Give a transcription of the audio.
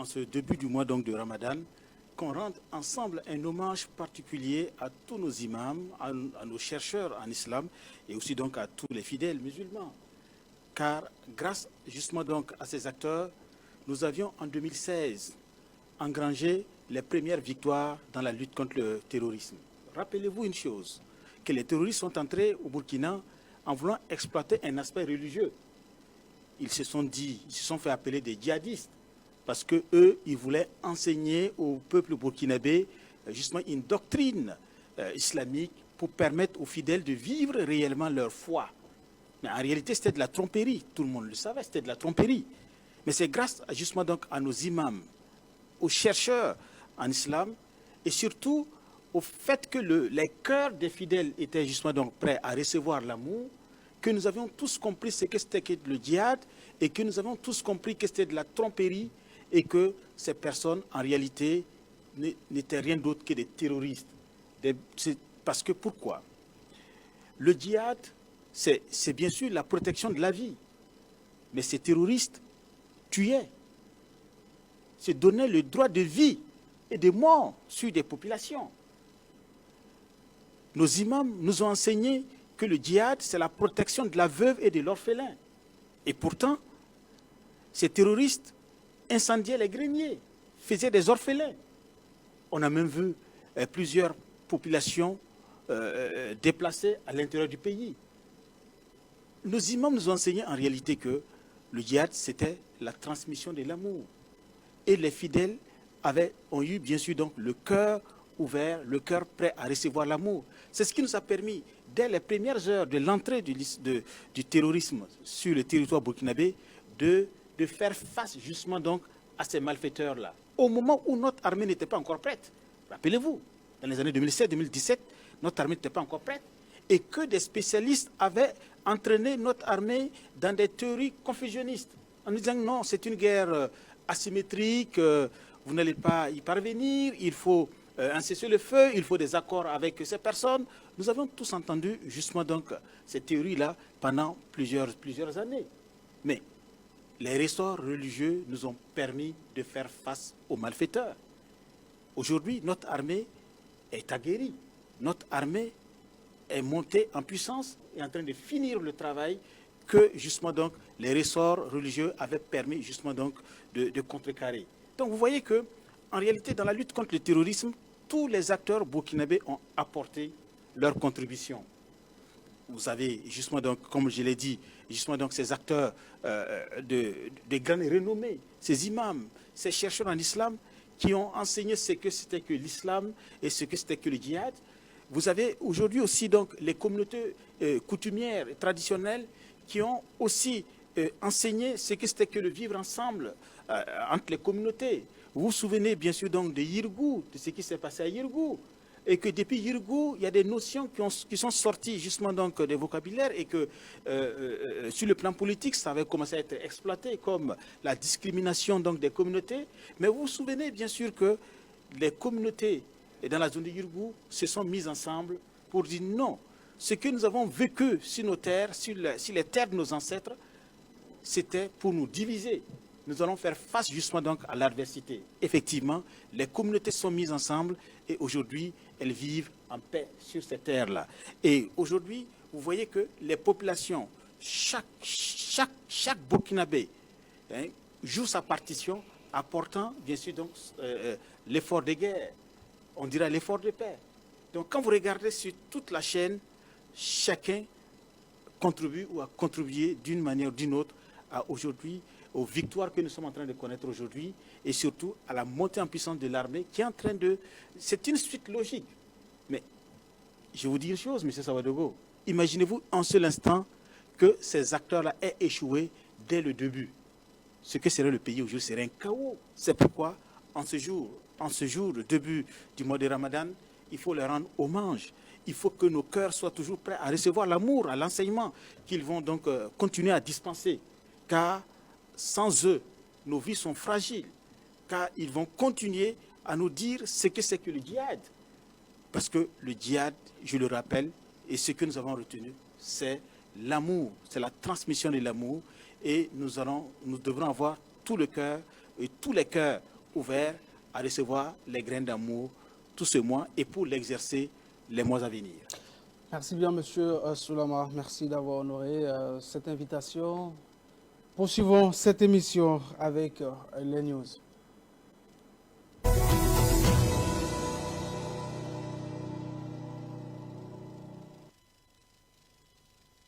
en ce début du mois donc de Ramadan, qu'on rende ensemble un hommage particulier à tous nos imams, à nos chercheurs en islam et aussi donc à tous les fidèles musulmans. Car grâce justement donc à ces acteurs, nous avions en 2016 engrangé les premières victoires dans la lutte contre le terrorisme. Rappelez-vous une chose, que les terroristes sont entrés au Burkina en voulant exploiter un aspect religieux. Ils se sont fait appeler des djihadistes parce qu'eux, ils voulaient enseigner au peuple burkinabé justement une doctrine islamique pour permettre aux fidèles de vivre réellement leur foi. Mais en réalité, c'était de la tromperie. Tout le monde le savait, c'était de la tromperie. Mais c'est grâce justement donc à nos imams, aux chercheurs en islam et surtout au fait que les cœurs des fidèles étaient justement donc prêts à recevoir l'amour, que nous avions tous compris ce que c'était que le djihad et que nous avons tous compris que c'était de la tromperie et que ces personnes, en réalité, n'étaient rien d'autre que des terroristes. Parce que pourquoi? Le djihad, c'est bien sûr la protection de la vie. Mais ces terroristes tuaient. Se donnaient le droit de vie et de mort sur des populations. Nos imams nous ont enseigné que le djihad, c'est la protection de la veuve et de l'orphelin. Et pourtant, ces terroristes incendiaient les greniers, faisaient des orphelins. On a même vu plusieurs populations déplacées à l'intérieur du pays. Nos imams nous ont enseigné en réalité que le djihad, c'était la transmission de l'amour. Et les fidèles ont eu bien sûr donc le cœur ouvert, le cœur prêt à recevoir l'amour. C'est ce qui nous a permis, dès les premières heures de l'entrée du terrorisme sur le territoire burkinabé, de faire face justement donc à ces malfaiteurs-là. Au moment où notre armée n'était pas encore prête, rappelez-vous, dans les années 2016-2017, notre armée n'était pas encore prête, et que des spécialistes avaient entraîné notre armée dans des théories confusionnistes, en nous disant non, c'est une guerre asymétrique, vous n'allez pas y parvenir, il faut un cessez-le-feu, il faut des accords avec ces personnes. Nous avons tous entendu justement donc ces théories-là pendant plusieurs années. Mais les ressorts religieux nous ont permis de faire face aux malfaiteurs. Aujourd'hui, notre armée est aguerrie. Notre armée est montée en puissance et en train de finir le travail que justement donc les ressorts religieux avaient permis justement donc de contrecarrer. Donc vous voyez que en réalité dans la lutte contre le terrorisme, tous les acteurs burkinabés ont apporté leur contribution. Vous avez justement donc, comme je l'ai dit, justement donc ces acteurs de grande renommée, ces imams, ces chercheurs en islam qui ont enseigné ce que c'était que l'islam et ce que c'était que le djihad. Vous avez aujourd'hui aussi donc les communautés coutumières et traditionnelles qui ont aussi enseigné ce que c'était que le vivre ensemble entre les communautés. Vous vous souvenez bien sûr donc de Yirgou, de ce qui s'est passé à Yirgou, et que depuis Yirgou, il y a des notions qui sont sorties justement donc des vocabulaires et que sur le plan politique, ça avait commencé à être exploité comme la discrimination donc des communautés. Mais vous vous souvenez bien sûr que les communautés dans la zone de Yirgou se sont mises ensemble pour dire non, ce que nous avons vécu sur nos terres, sur les terres de nos ancêtres, c'était pour nous diviser. Nous allons faire face justement donc à l'adversité. Effectivement, les communautés sont mises ensemble et aujourd'hui, elles vivent en paix sur ces terres-là. Et aujourd'hui, vous voyez que les populations, chaque Burkinabé joue sa partition, apportant bien sûr donc l'effort de guerre, on dira l'effort de paix. Donc quand vous regardez sur toute la chaîne, chacun contribue ou a contribué d'une manière ou d'une autre à aujourd'hui, aux victoires que nous sommes en train de connaître aujourd'hui et surtout à la montée en puissance de l'armée qui est en train de... C'est une suite logique. Mais je vous dis une chose, M. Savadogo, imaginez-vous un seul instant que ces acteurs-là aient échoué dès le début. Ce que serait le pays aujourd'hui serait un chaos. C'est pourquoi, en ce jour, le début du mois de Ramadan, il faut leur rendre hommage. Il faut que nos cœurs soient toujours prêts à recevoir l'amour, à l'enseignement qu'ils vont donc continuer à dispenser. Car sans eux, nos vies sont fragiles, car ils vont continuer à nous dire ce que c'est que le djihad. Parce que le djihad, je le rappelle, et ce que nous avons retenu, c'est l'amour, c'est la transmission de l'amour, et nous devrons avoir tout le cœur et tous les cœurs ouvert à recevoir les grains d'amour tout ce mois et pour l'exercer les mois à venir. Merci bien, Monsieur Soulama. Merci d'avoir honoré cette invitation. Poursuivons cette émission avec les news.